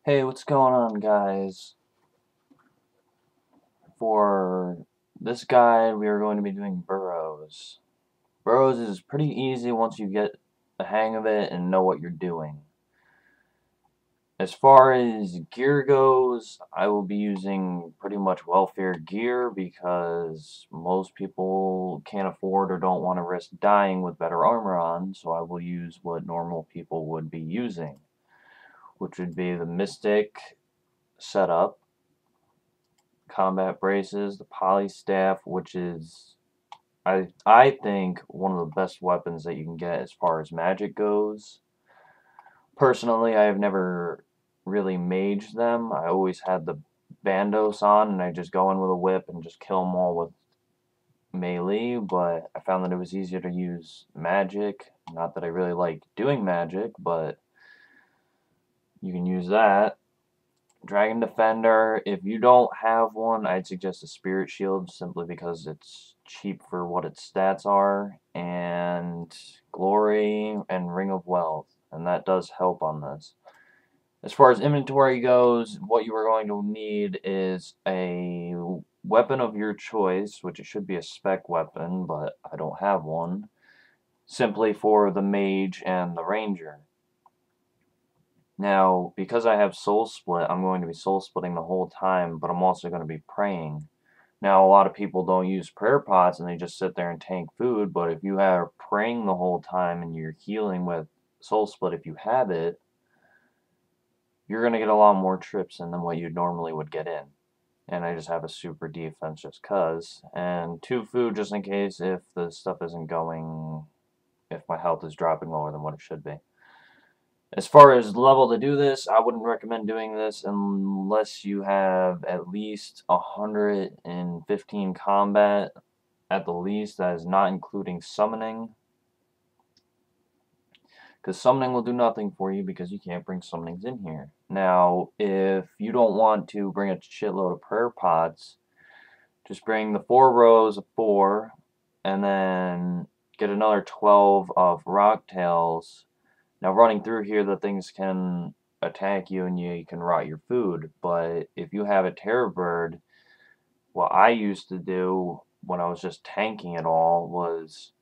Hey, what's going on, guys? For this guide, we are going to be doing burrows. Burrows is pretty easy once you get the hang of it and know what you're doing. As far as gear goes, I will be using pretty much welfare gear because most people can't afford or don't want to risk dying with better armor on, so I will use what normal people would be using, which would be the Mystic setup, combat braces, the poly staff, which is I think one of the best weapons that you can get as far as magic goes. Personally, I have never really maged them. I always had the bandos on, and I just go in with a whip and just kill them all with melee. But I found that it was easier to use magic. Not that I really like doing magic, but you can use that. Dragon Defender, if you don't have one, I'd suggest a Spirit Shield simply because it's cheap for what its stats are, and Glory and Ring of Wealth, and that does help on this. As far as inventory goes, what you are going to need is a weapon of your choice, which it should be a spec weapon, but I don't have one, simply for the mage and the ranger. Now, because I have soul split, I'm going to be soul splitting the whole time, but I'm also going to be praying. Now, a lot of people don't use prayer pots and they just sit there and tank food, but if you are praying the whole time and you're healing with soul split, if you have it, you're going to get a lot more trips in than what you normally would get in. And I just have a super defense just cuz. And 2 food just in case if the stuff isn't going, if my health is dropping lower than what it should be. As far as level to do this, I wouldn't recommend doing this unless you have at least 115 combat at the least. That is not including summoning, because summoning will do nothing for you because you can't bring summonings in here. Now, if you don't want to bring a shitload of prayer pots, just bring the 4 rows of 4 and then get another 12 of rock tails. Now, running through here, the things can attack you and you can rot your food. But if you have a terror bird, what I used to do when I was just tanking it all was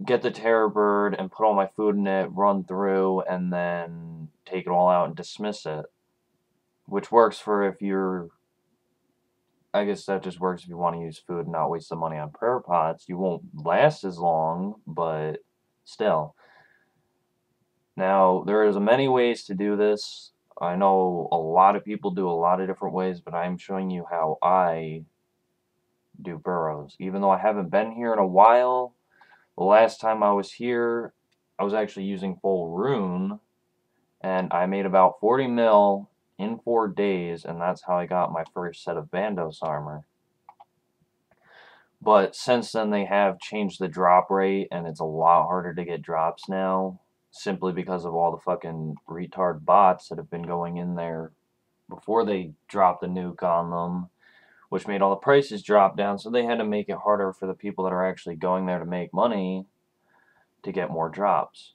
get the terror bird and put all my food in it, run through, and then take it all out and dismiss it. Which works for if you're. I guess that just works if you want to use food and not waste the money on prayer pots. You won't last as long, but still. Now, there is many ways to do this. I know a lot of people do a lot of different ways, but I'm showing you how I do burrows. Even though I haven't been here in a while, the last time I was here, I was actually using full rune, and I made about 40 mil in 4 days, and that's how I got my first set of Bandos armor. But since then, they have changed the drop rate, and it's a lot harder to get drops now, simply because of all the fucking retard bots that have been going in there before they dropped the nuke on them, which made all the prices drop down, so they had to make it harder for the people that are actually going there to make money to get more drops.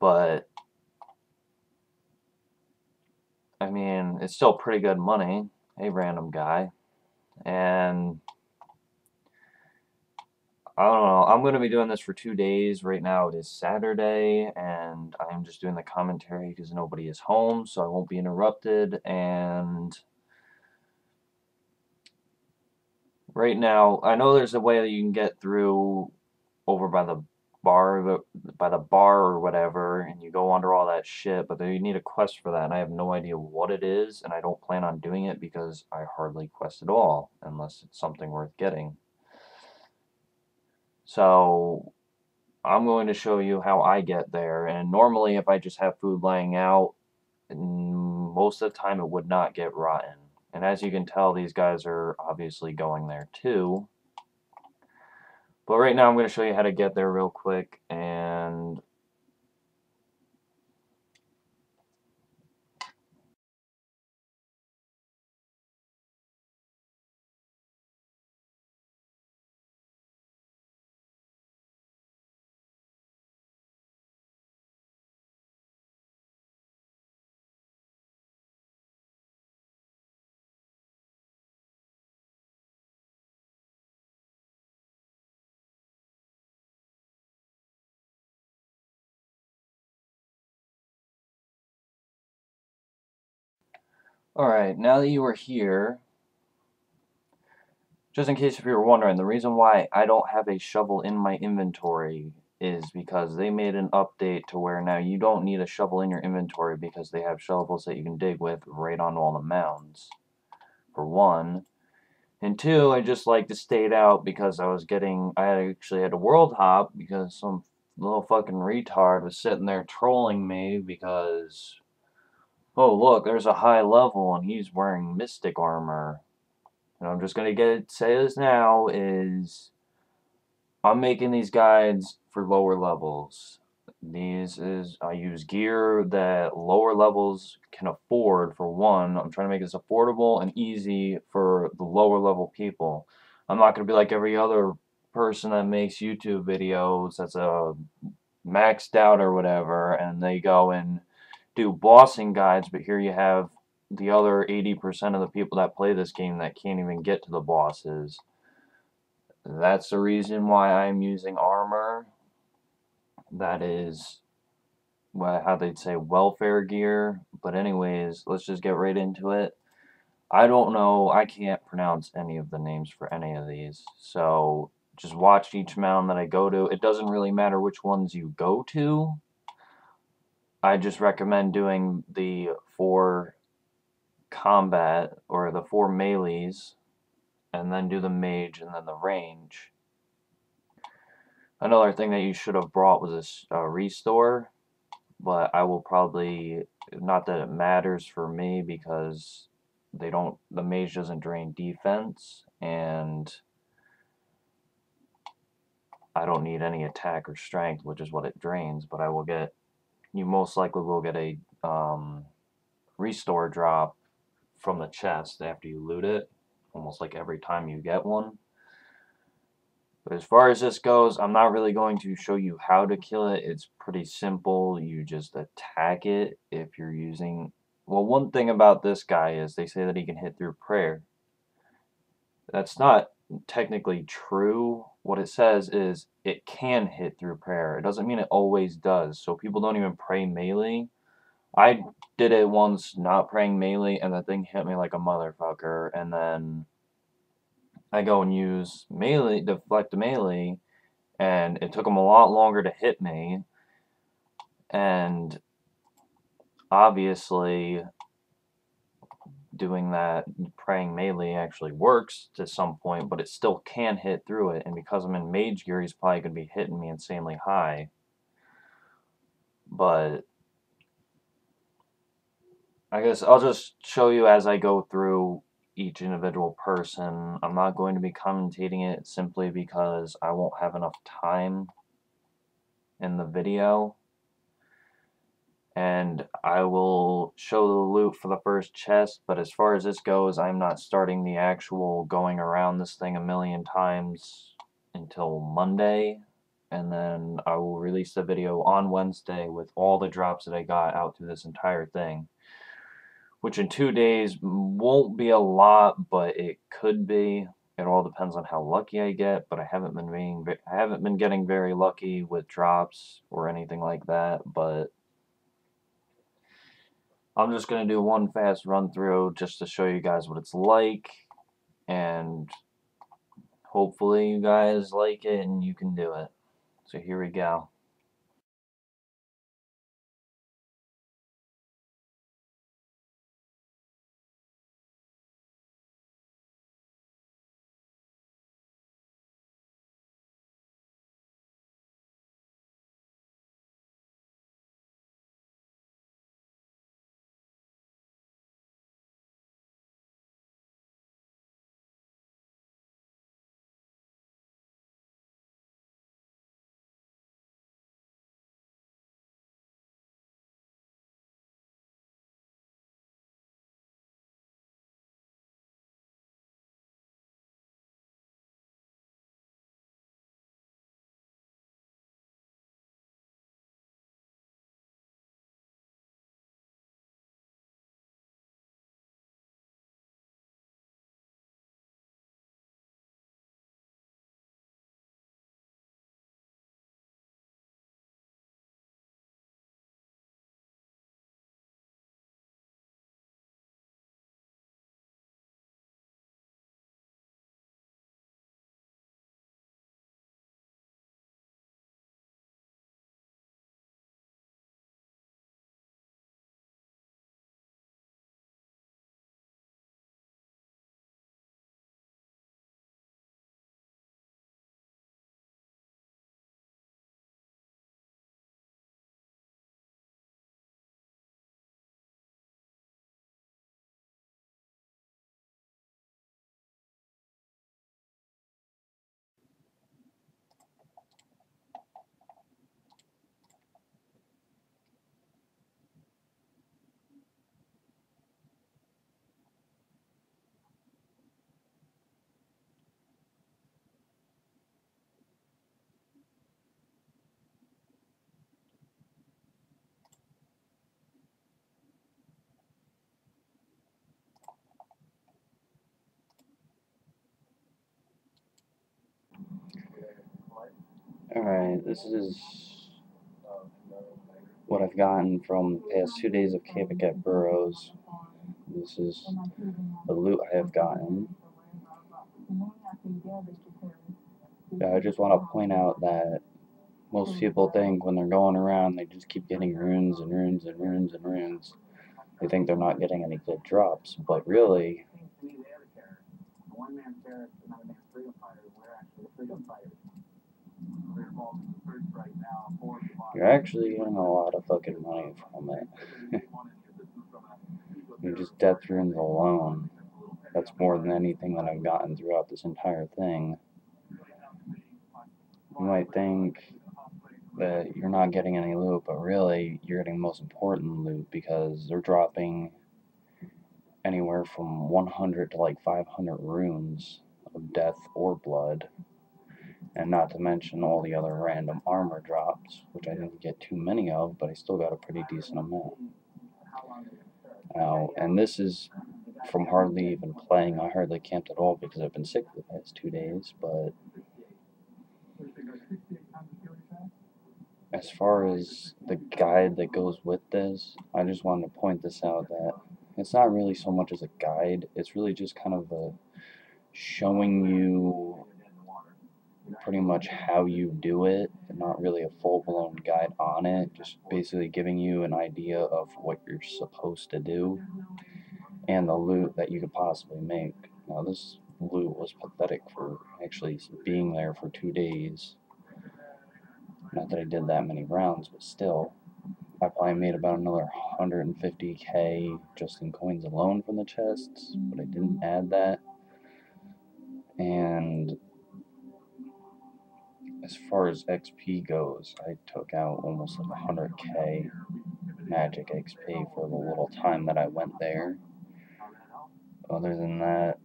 But, I mean, it's still pretty good money. Hey, random guy. And I don't know. I'm going to be doing this for 2 days. Right now it is Saturday, and I'm just doing the commentary because nobody is home, so I won't be interrupted. And right now, I know there's a way that you can get through over by the bar or whatever, and you go under all that shit, but you need a quest for that, and I have no idea what it is, and I don't plan on doing it because I hardly quest at all, unless it's something worth getting. So I'm going to show you how I get there, and normally if I just have food laying out, most of the time it would not get rotten. And as you can tell, these guys are obviously going there too. But right now I'm going to show you how to get there real quick, and Alright, now that you are here, just in case if you were wondering, the reason why I don't have a shovel in my inventory is because they made an update to where now you don't need a shovel in your inventory because they have shovels that you can dig with right on all the mounds, for one. And two, I just like to stayed out because I actually had to world hop because some little fucking retard was sitting there trolling me because, oh look, there's a high level and he's wearing mystic armor. And I'm just gonna say this now is I'm making these guides for lower levels. I use gear that lower levels can afford for one. I'm trying to make this affordable and easy for the lower level people. I'm not gonna be like every other person that makes YouTube videos that's maxed out or whatever and they go and do bossing guides, but here you have the other 80% of the people that play this game that can't even get to the bosses. That's the reason why I'm using armor. That is how they'd say welfare gear. But anyways, let's just get right into it. I don't know, I can't pronounce any of the names for any of these. So just watch each mound that I go to. It doesn't really matter which ones you go to. I just recommend doing the 4 combat or the 4 melees and then do the mage and then the range. Another thing that you should have brought was a restore, but I will probably, not that it matters for me because the mage doesn't drain defense and I don't need any attack or strength, which is what it drains, but you most likely will get a restore drop from the chest after you loot it, almost like every time you get one. But as far as this goes, I'm not really going to show you how to kill it. It's pretty simple. You just attack it if you're using... Well, one thing about this guy is they say that he can hit through prayer. That's not technically true. What it says is it can hit through prayer. It doesn't mean it always does. So people don't even pray melee. I did it once not praying melee and the thing hit me like a motherfucker. And then I go and use melee, deflect melee, and it took them a lot longer to hit me, and obviously doing that praying melee actually works to some point, but it still can hit through it, and because I'm in mage gear, he's probably going to be hitting me insanely high. But I guess I'll just show you as I go through each individual person. I'm not going to be commentating it simply because I won't have enough time in the video. And I will show the loot for the first chest, but as far as this goes, I'm not starting the actual going around this thing a million times until Monday, and then I will release the video on Wednesday with all the drops that I got out through this entire thing, which in 2 days won't be a lot, but it could be. It all depends on how lucky I get, but I haven't been getting very lucky with drops or anything like that, but I'm just going to do one fast run through just to show you guys what it's like, and hopefully you guys like it and you can do it. So here we go. Alright, this is what I've gotten from the past 2 days of camping at Burroughs. This is the loot I have gotten. I just want to point out that most people think when they're going around they just keep getting runes and runes and runes and runes. They think they're not getting any good drops, but really, you're actually getting a lot of fucking money from it. You're just death runes alone. That's more than anything that I've gotten throughout this entire thing. You might think that you're not getting any loot, but really, you're getting the most important loot because they're dropping anywhere from 100 to like 500 runes of death or blood, and not to mention all the other random armor drops, which I didn't get too many of, but I still got a pretty decent amount. Now, and this is from hardly even playing. I hardly camped at all because I've been sick for the past 2 days, but as far as the guide that goes with this, I just wanted to point this out that it's not really so much as a guide, it's really just kind of a showing you pretty much how you do it, and not really a full-blown guide on it, just basically giving you an idea of what you're supposed to do and the loot that you could possibly make. Now this loot was pathetic for actually being there for 2 days. Not that I did that many rounds, but still, I probably made about another 150k just in coins alone from the chests, but I didn't add that. And as far as XP goes, I took out almost like 100k magic XP for the little time that I went there. Other than that,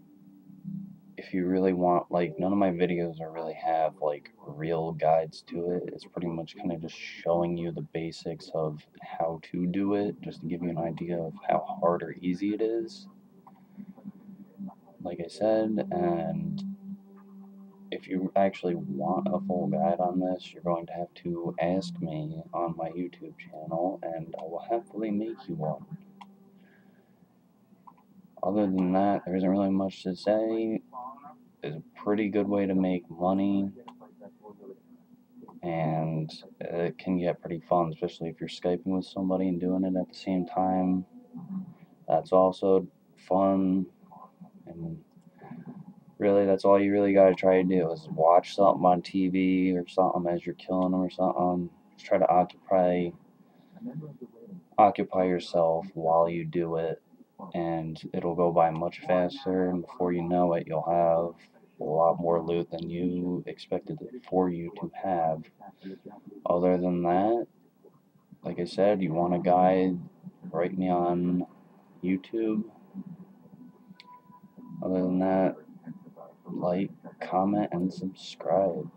if you really want, like, none of my videos really have like real guides to it. It's pretty much kind of just showing you the basics of how to do it, just to give you an idea of how hard or easy it is, like I said. And if you actually want a full guide on this, you're going to have to ask me on my YouTube channel, and I will happily make you one. Other than that, there isn't really much to say. It's a pretty good way to make money, and it can get pretty fun, especially if you're Skyping with somebody and doing it at the same time. That's also fun, and really, that's all you really gotta try to do is watch something on TV or something as you're killing them or something. Just try to occupy yourself while you do it, and it'll go by much faster, and before you know it, you'll have a lot more loot than you expected it for you to have. Other than that, like I said, you want a guide, write me on YouTube. Other than that, like, comment, and subscribe.